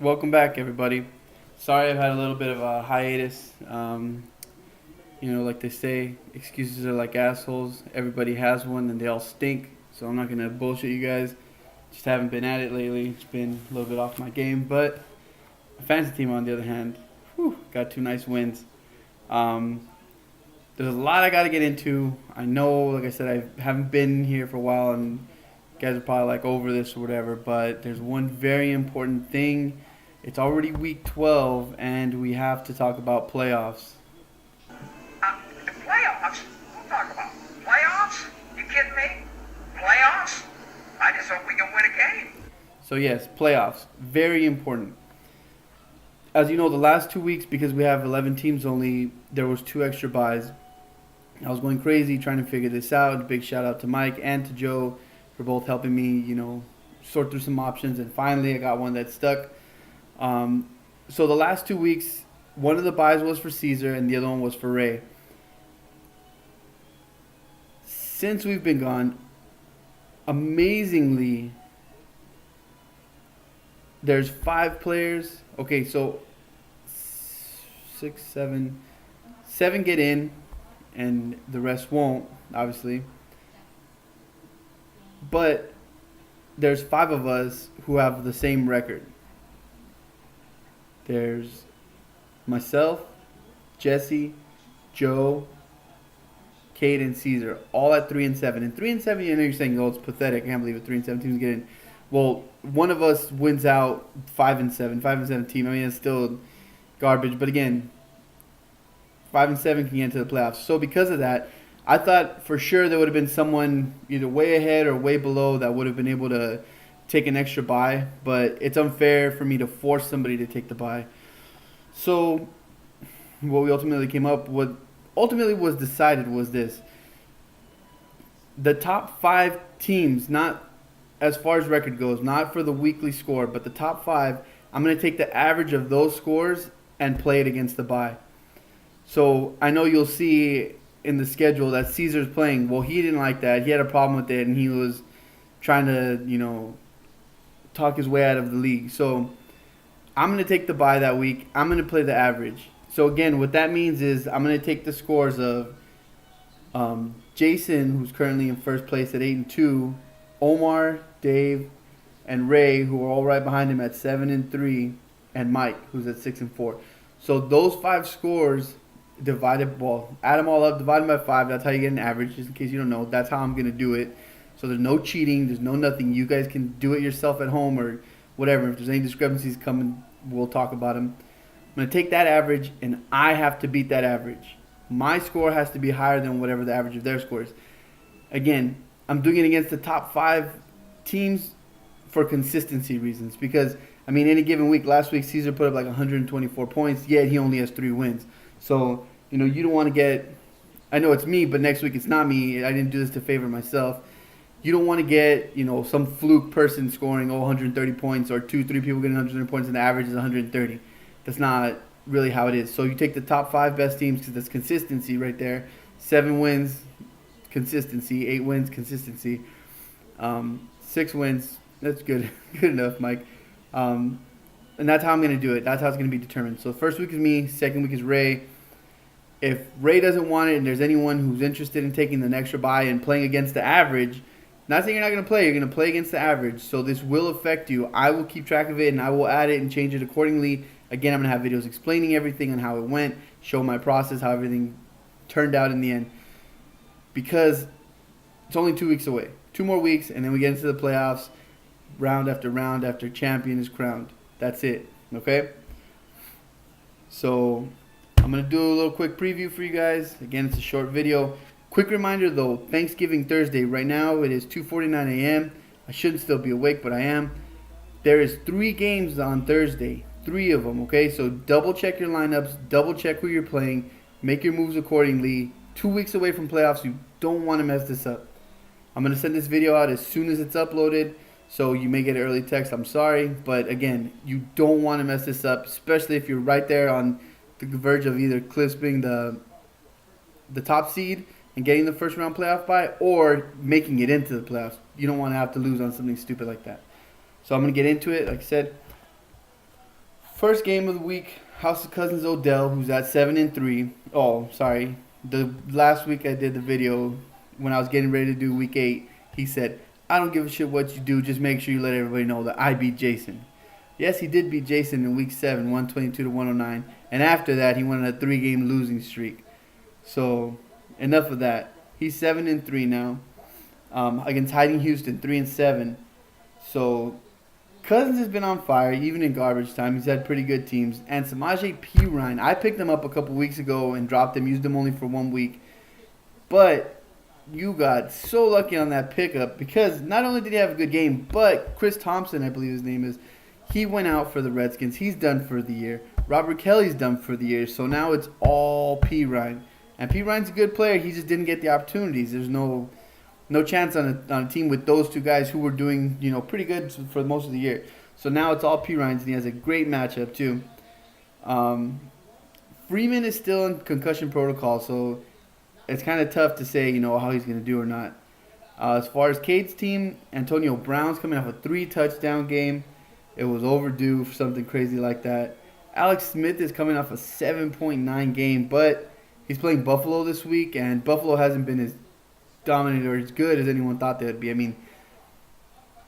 Welcome back, everybody. Sorry I've had a little bit of a hiatus. Like they say, excuses are like assholes. Everybody has one and they all stink. So I'm not going to bullshit you guys. Just haven't been at it lately. It's been a little bit off my game. But my fantasy team, on the other hand, got 2 nice wins. Um, there's a lot I got to get into. I know, like I said, I haven't been here for a while and you guys are probably like over this or whatever. But there's one very important thing. It's already week 12, and we have to talk about playoffs. Playoffs? We'll talk about playoffs? You kidding me? Playoffs? I just hope we can win a game. So yes, playoffs, very important. As you know, the last 2 weeks, because we have 11 teams only, there was 2 extra buys. I was going crazy trying to figure this out. Big shout out to Mike and to Joe for both helping me, sort through some options, and finally I got one that stuck. So the last 2 weeks, one of the buys was for Caesar and the other one was for Ray. Since we've been gone, amazingly, there's 5 players. Okay, so 6, 7 get in, and the rest won't, obviously. But there's 5 of us who have the same record. There's myself, Jesse, Joe, Cade, and Caesar, all at 3-7. And 3-7, I know you're saying, oh, it's pathetic. I can't believe it. 3-7 teams get in. Well, one of us wins out 5-7. 5-7 team. I mean, it's still garbage. But again, 5-7 can get into the playoffs. So because of that, I thought for sure there would have been someone either way ahead or way below that would have been able to take an extra bye, but it's unfair for me to force somebody to take the bye. So what we ultimately came up with, ultimately was decided was this. The top 5 teams, not as far as record goes, not for the weekly score, but the top 5, I'm going to take the average of those scores and play it against the bye. So I know you'll see in the schedule that Caesar's playing. Well, he didn't like that. He had a problem with it, and he was trying to, talk his way out of the league. So I'm going to take the bye that week. I'm going to play the average. So again, what that means is I'm going to take the scores of Jason, who's currently in first place at 8-2, Omar, Dave, and Ray, who are all right behind him at 7-3, and Mike, who's at 6-4. So those 5 scores add them all up, divide them by 5. That's how you get an average, just in case you don't know. That's how I'm going to do it. So there's no cheating. There's no nothing. You guys can do it yourself at home or whatever. If there's any discrepancies coming, we'll talk about them. I'm going to take that average, and I have to beat that average. My score has to be higher than whatever the average of their score is. Again, I'm doing it against the top 5 teams for consistency reasons. Because, any given week, last week Caesar put up like 124 points, yet he only has 3 wins. So, you don't want to get, I know it's me, but next week it's not me. I didn't do this to favor myself. You don't want to get, some fluke person scoring 130 points or 2-3 people getting 130 points and the average is 130. That's not really how it is. So you take the top 5 best teams because that's consistency right there. 7 wins, consistency. 8 wins, consistency. 6 wins, that's good. Good enough, Mike. And that's how I'm going to do it. That's how it's going to be determined. So the first week is me. Second week is Ray. If Ray doesn't want it and there's anyone who's interested in taking an extra bye and playing against the average, not saying you're not going to play. You're going to play against the average. So this will affect you. I will keep track of it, and I will add it and change it accordingly. Again, I'm going to have videos explaining everything and how it went, show my process, how everything turned out in the end. Because it's only 2 weeks away. 2 more weeks, and then we get into the playoffs. Round after champion is crowned. That's it. Okay? So I'm going to do a little quick preview for you guys. Again, it's a short video. Quick reminder though, Thanksgiving Thursday. Right now it is 2:49 a.m. I shouldn't still be awake, but I am. There is 3 games on Thursday. 3 of them, okay? So double check your lineups. Double check who you're playing. Make your moves accordingly. 2 weeks away from playoffs. You don't want to mess this up. I'm going to send this video out as soon as it's uploaded. So you may get an early text. I'm sorry. But again, you don't want to mess this up. Especially if you're right there on the verge of either clipping the top seed and getting the first round playoff bye or making it into the playoffs. You don't want to have to lose on something stupid like that. So I'm going to get into it. Like I said, First game of the week, House of Cousins Odell, who's at 7-3. Oh, sorry. The last week I did the video when I was getting ready to do week 8. He said, "I don't give a shit what you do. Just make sure you let everybody know that I beat Jason." Yes, he did beat Jason in week 7, 122-109. And after that, he went on a 3-game losing streak. So, enough of that. He's 7-3 now. Against Hiding Houston, 3-7. So, Cousins has been on fire, even in garbage time. He's had pretty good teams. And Samaje Perine, I picked him up a couple weeks ago and dropped him, used him only for 1 week. But you got so lucky on that pickup because not only did he have a good game, but Chris Thompson, I believe his name is, he went out for the Redskins. He's done for the year. Robert Kelly's done for the year. So now it's all Perine. And Perine's a good player. He just didn't get the opportunities. There's no chance on a team with those two guys who were doing, pretty good for most of the year. So now it's all Perine's, and he has a great matchup too. Freeman is still in concussion protocol, so it's kind of tough to say, how he's going to do or not. As far as Cade's team, Antonio Brown's coming off a 3-touchdown game. It was overdue for something crazy like that. Alex Smith is coming off a 7.9 game, but he's playing Buffalo this week, and Buffalo hasn't been as dominant or as good as anyone thought they would be. I mean,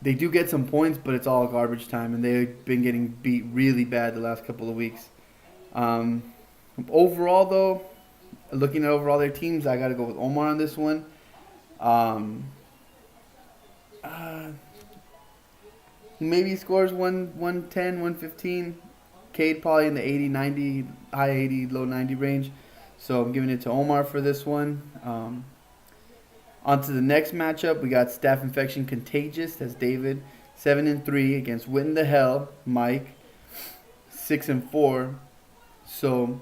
they do get some points, but it's all garbage time, and they've been getting beat really bad the last couple of weeks. Overall, though, looking at overall their teams, I got to go with Omar on this one. Maybe he scores 110, 115. Cade probably in the 80, 90, high 80, low 90 range. So I'm giving it to Omar for this one. On to the next matchup, we got Staph Infection Contagious. That's David, 7-3 against Witten the Hell, Mike, 6-4. So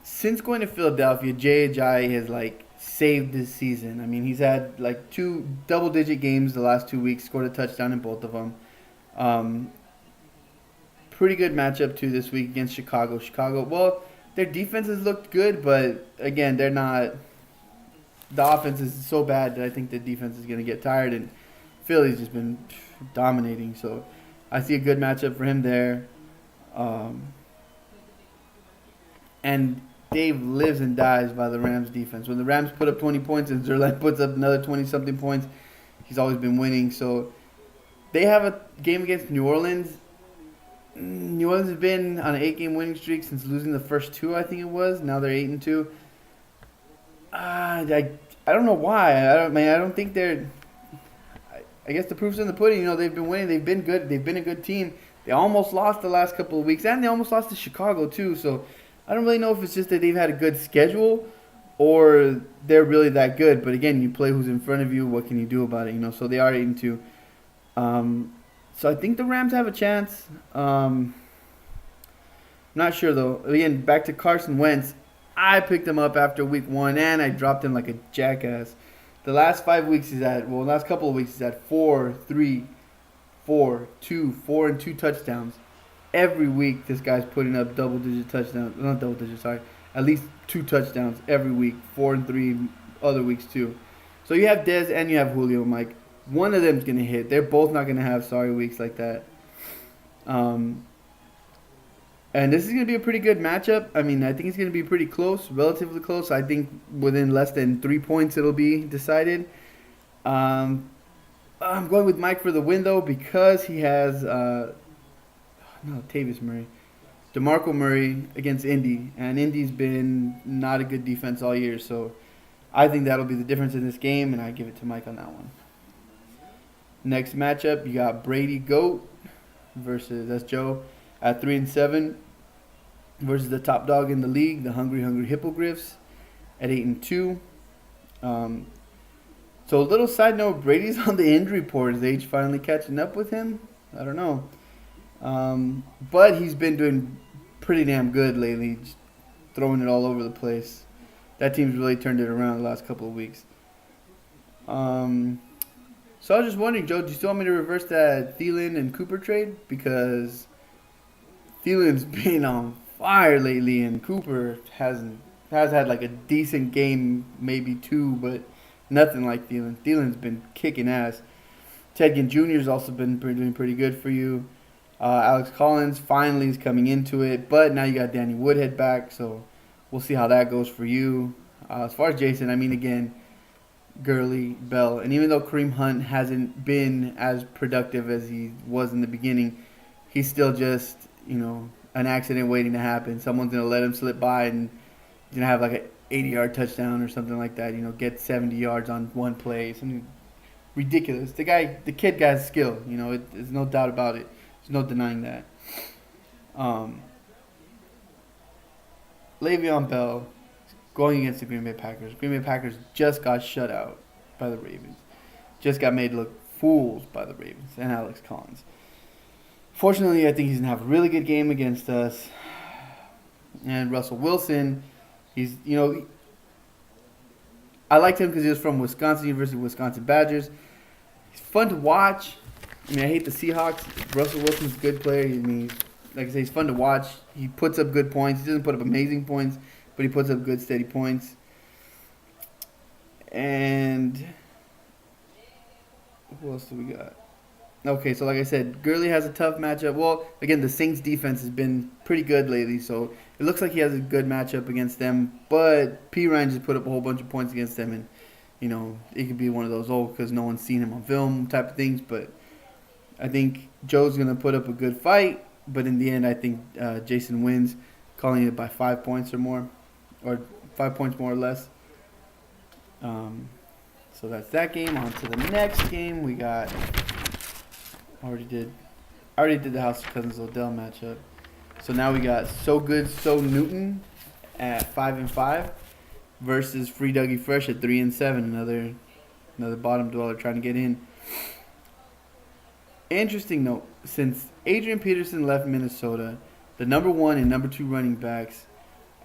since going to Philadelphia, Jay Ajayi has saved this season. I mean, he's had 2 double-digit games the last 2 weeks. Scored a touchdown in both of them. Pretty good matchup too this week against Chicago. Well, their defense has looked good, but again, they're not. The offense is so bad that I think the defense is going to get tired, and Philly's just been dominating. So I see a good matchup for him there. And Dave lives and dies by the Rams defense. When the Rams put up 20 points and Zerline puts up another 20-something points, he's always been winning. So they have a game against New Orleans. New Orleans has been on an 8-game winning streak since losing the first 2, I think it was. Now they're 8-2. I don't know why. I don't think they're. I guess the proof's in the pudding. They've been winning. They've been good. They've been a good team. They almost lost the last couple of weeks, and they almost lost to Chicago too. So I don't really know if it's just that they've had a good schedule or they're really that good. But again, you play who's in front of you. What can you do about it? So they are 8-2. So I think the Rams have a chance. Not sure though. Again, back to Carson Wentz. I picked him up after week 1, and I dropped him like a jackass. The last 5 weeks last couple of weeks he's at 4, 3, 4, 2, 4, and 2 touchdowns. Every week this guy's putting up double-digit touchdowns. Not double-digit, sorry. At least 2 touchdowns every week. 4 and 3 other weeks too. So you have Dez and you have Julio, Mike. One of them's going to hit. They're both not going to have sorry weeks like that. And this is going to be a pretty good matchup. I mean, I think it's going to be pretty close, relatively close. I think within less than 3 points it'll be decided. I'm going with Mike for the win, though, because he has Tavis Murray. DeMarco Murray against Indy. And Indy's been not a good defense all year. So I think that'll be the difference in this game, and I give it to Mike on that one. Next matchup, you got Brady Goat versus, that's Joe, at 3-7 versus the top dog in the league, the Hungry Hippogriffs, at 8-2. So a little side note, Brady's on the injury report. Is age finally catching up with him? I don't know. But he's been doing pretty damn good lately, just throwing it all over the place. That team's really turned it around the last couple of weeks. So I was just wondering, Joe, do you still want me to reverse that Thielen and Cooper trade? Because Thielen's been on fire lately, and Cooper has had like a decent game, maybe 2, but nothing like Thielen. Thielen's been kicking ass. Ted Ginn Jr.'s also been doing pretty good for you. Alex Collins finally is coming into it, but now you got Danny Woodhead back, so we'll see how that goes for you. As far as Jason, I mean, again, Gurley, Bell, and even though Kareem Hunt hasn't been as productive as he was in the beginning, he's still just, an accident waiting to happen. Someone's going to let him slip by and he's going to have like an 80-yard touchdown or something like that, get 70 yards on one play. Something ridiculous. The kid has skill, there's no doubt about it. There's no denying that. Le'Veon Bell going against the Green Bay Packers. Green Bay Packers just got shut out by the Ravens. Just got made to look fools by the Ravens and Alex Collins. Fortunately, I think he's going to have a really good game against us. And Russell Wilson, he's, I liked him because he was from Wisconsin, University of Wisconsin Badgers. He's fun to watch. I hate the Seahawks. Russell Wilson's a good player. Like I say, he's fun to watch. He puts up good points. He doesn't put up amazing points, but he puts up good, steady points. And who else do we got? Okay, so like I said, Gurley has a tough matchup. Well, again, the Saints defense has been pretty good lately, so it looks like he has a good matchup against them. But P. Ryan just put up a whole bunch of points against them, and, it could be one of those, because no one's seen him on film type of things. But I think Joe's going to put up a good fight, but in the end, I think Jason wins, calling it by 5 points or more, or 5 points more or less. So that's that game. On to the next game. We got... I already did the House of Cousins Odell matchup. So now we got So Good So Newton at 5-5 versus Free Dougie Fresh at 3-7. Another bottom dweller trying to get in. Interesting note: since Adrian Peterson left Minnesota, the number 1 and number 2 running backs,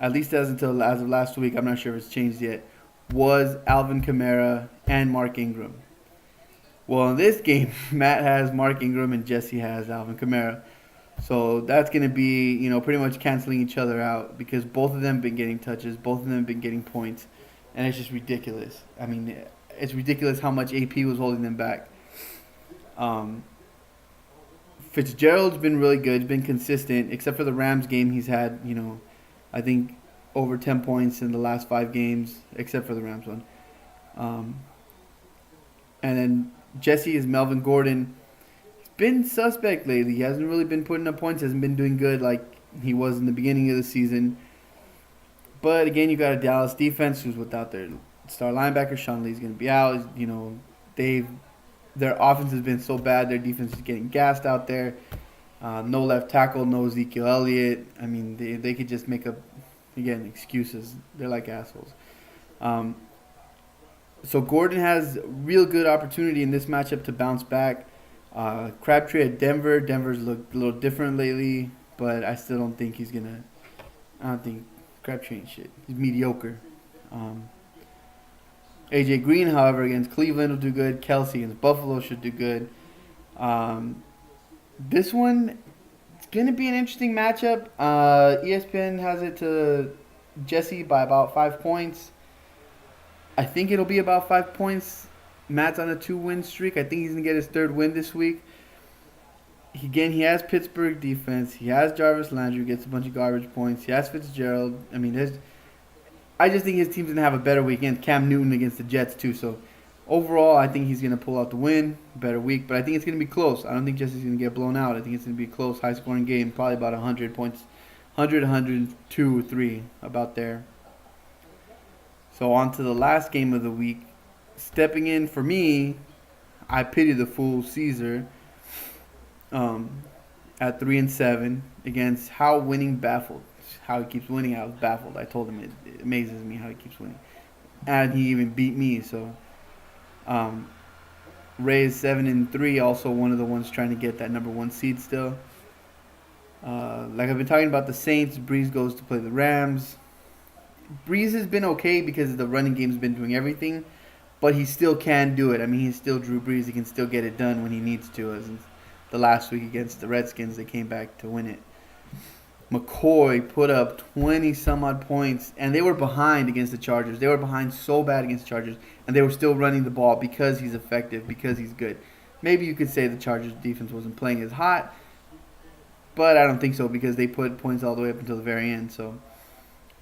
at least as of last week, I'm not sure if it's changed yet, was Alvin Kamara and Mark Ingram. Well, in this game, Matt has Mark Ingram and Jesse has Alvin Kamara. So that's going to be, pretty much canceling each other out because both of them have been getting touches. Both of them have been getting points. And it's just ridiculous. It's ridiculous how much AP was holding them back. Fitzgerald's been really good. He's been consistent. Except for the Rams game, he's had, I think over 10 points in the last 5 games, except for the Rams one. And then Jesse is Melvin Gordon. He's been suspect lately. He hasn't really been putting up points. Hasn't been doing good like he was in the beginning of the season. But again, you got a Dallas defense who's without their star linebacker. Sean Lee's going to be out. Their offense has been so bad. Their defense is getting gassed out there. No left tackle, no Ezekiel Elliott. They could just make up, again, excuses. They're like assholes. So Gordon has real good opportunity in this matchup to bounce back. Crabtree at Denver. Denver's looked a little different lately, but I still don't think he's going to... I don't think Crabtree ain't shit. He's mediocre. AJ Green, however, against Cleveland will do good. Kelsey against Buffalo should do good. This one, it's going to be an interesting matchup. ESPN has it to Jesse by about 5 points. I think it'll be about 5 points. Matt's on a 2-win streak. I think he's going to get his 3rd win this week. Again, he has Pittsburgh defense. He has Jarvis Landry, who gets a bunch of garbage points. He has Fitzgerald. I just think his team's going to have a better weekend. Cam Newton against the Jets, too. So, overall, I think he's going to pull out the win. Better week. But I think it's going to be close. I don't think Jesse's going to get blown out. I think it's going to be a close, high-scoring game. Probably about 100 points. 100, 102, 3, about there. So on to the last game of the week. Stepping in for me, I pity the fool Caesar at 3-7 against How Winning Baffled. How he keeps winning, I was baffled. I told him it amazes me how he keeps winning. And he even beat me. So Ray is 7-3, also one of the ones trying to get that number 1 seed still. Like I've been talking about the Saints, Breeze goes to play the Rams. Breeze has been okay because the running game's been doing everything, but he still can do it. He's still Drew Brees. He can still get it done when he needs to. As in the last week against the Redskins, they came back to win it. McCoy put up 20-some-odd points, and they were behind against the Chargers. They were behind so bad against the Chargers, and they were still running the ball because he's effective, because he's good. Maybe you could say the Chargers defense wasn't playing as hot, but I don't think so because they put points all the way up until the very end. So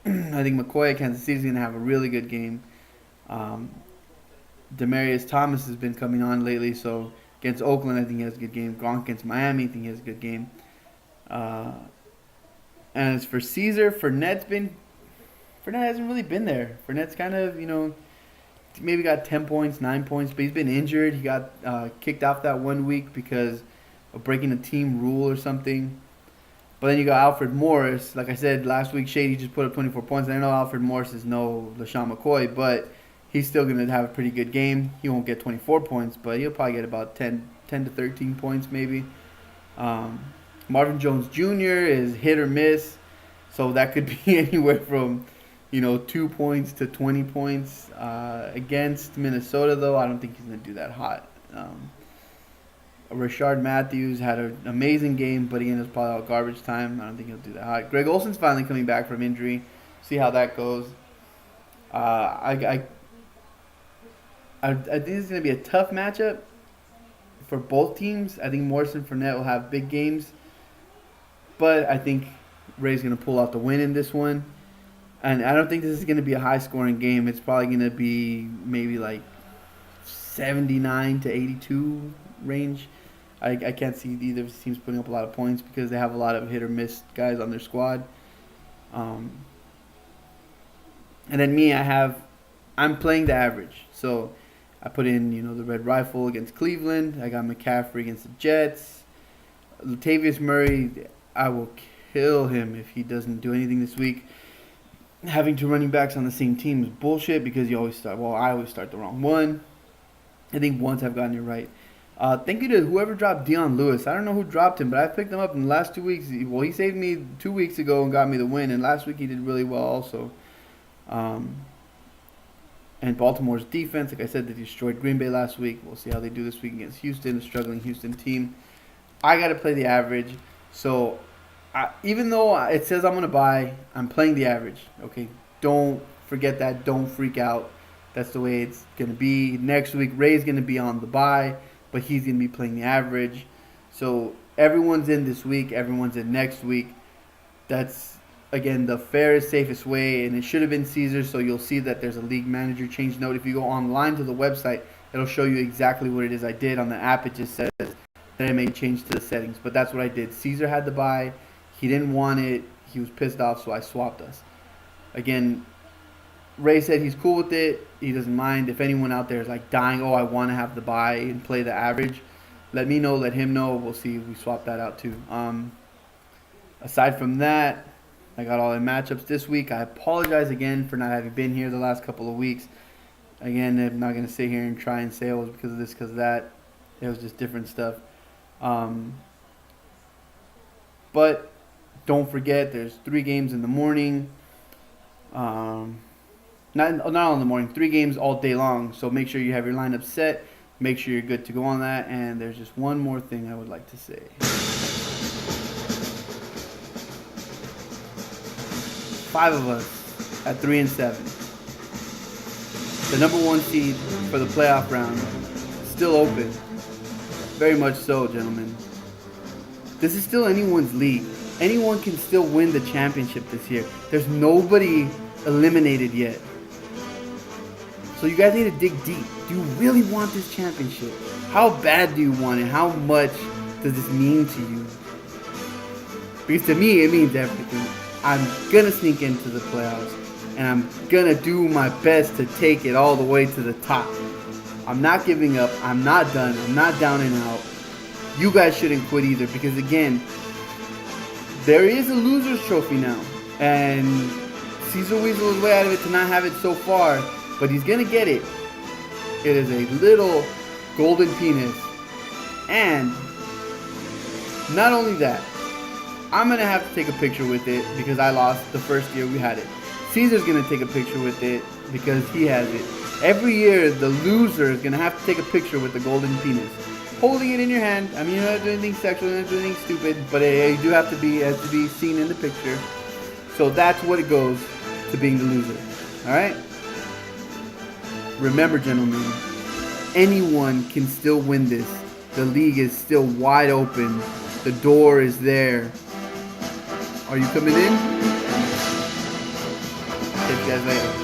I think McCoy at Kansas City is going to have a really good game. Demarius Thomas has been coming on lately, so against Oakland, I think he has a good game. Gronk against Miami, I think he has a good game. And as for Caesar, Fournette hasn't really been there. Fournette's kind of, maybe got 10 points, 9 points, but he's been injured. He got kicked off that 1 week because of breaking a team rule or something. But then you got Alfred Morris. Like I said, last week, Shady just put up 24 points. And I know Alfred Morris is no LaShawn McCoy, but he's still going to have a pretty good game. He won't get 24 points, but he'll probably get about 10 to 13 points maybe. Marvin Jones Jr. is hit or miss, so that could be anywhere from 2 points to 20 points. Against Minnesota, though, I don't think he's going to do that hot. Rashard Matthews had an amazing game, but again, it was probably all garbage time. I don't think he'll do that hot. Greg Olson's finally coming back from injury. See how that goes. I think it's going to be a tough matchup for both teams. I think Morrison and Fournette will have big games, but I think Ray's going to pull out the win in this one. And I don't think this is going to be a high-scoring game. It's probably going to be maybe like 79 to 82 range. I can't see either of the teams putting up a lot of points because they have a lot of hit-or-miss guys on their squad. And then me, I'm playing the average. So I put in, the Red Rifle against Cleveland. I got McCaffrey against the Jets. Latavius Murray, I will kill him if he doesn't do anything this week. Having two running backs on the same team is bullshit because I always start the wrong one. I think once I've gotten it right. Thank you to whoever dropped Dion Lewis. I don't know who dropped him, but I picked him up in the last 2 weeks. Well, he saved me 2 weeks ago and got me the win, and last week he did really well also. And Baltimore's defense, like I said, they destroyed Green Bay last week. We'll see how they do this week against Houston, a struggling Houston team. I got to play the average. So even though it says I'm going to buy, I'm playing the average. Okay, don't forget that. Don't freak out. That's the way it's going to be. Next week, Ray's going to be on the buy, but he's going to be playing the average. So everyone's in this week. Everyone's in next week. That's, again, the fairest, safest way, and it should have been Caesar, so you'll see that there's a league manager change note. If you go online to the website, it'll show you exactly what it is I did. On the app, it just says that I made change to the settings, but that's what I did. Caesar had the buy. He didn't want it. He was pissed off, so I swapped us. Again, Ray said he's cool with it. He doesn't mind. If anyone out there is like dying, I want to have the buy and play the average, let me know. Let him know. We'll see if we swap that out too. Aside from that, I got all the matchups this week. I apologize again for not having been here the last couple of weeks. Again, I'm not going to sit here and try and say it was because of this, because of that. It was just different stuff. But don't forget, there's 3 games in the morning. Not all in the morning, 3 games all day long. So make sure you have your lineup set. Make sure you're good to go on that. And there's just one more thing I would like to say. 5 of us at 3-7. The number 1 seed for the playoff round still open. Very much so, gentlemen. This is still anyone's league. Anyone can still win the championship this year. There's nobody eliminated yet. So you guys need to dig deep. Do you really want this championship? How bad do you want it? How much does this mean to you? Because to me, it means everything. I'm going to sneak into the playoffs, and I'm going to do my best to take it all the way to the top. I'm not giving up. I'm not done. I'm not down and out. You guys shouldn't quit either, because again, there is a loser's trophy now, and Caesar Weasel is way out of it to not have it so far, but he's going to get it. It is a little golden penis. And not only that, I'm going to have to take a picture with it because I lost the first year we had it. Caesar's going to take a picture with it because he has it. Every year, the loser is going to have to take a picture with the golden penis. Holding it in your hand. I mean, you're not doing anything sexual, you're not doing anything stupid, but you do have to be, has to be seen in the picture. So that's what it goes to being the loser. Alright? Remember, gentlemen, anyone can still win this. The league is still wide open. The door is there. Are you coming in? Catch you guys later.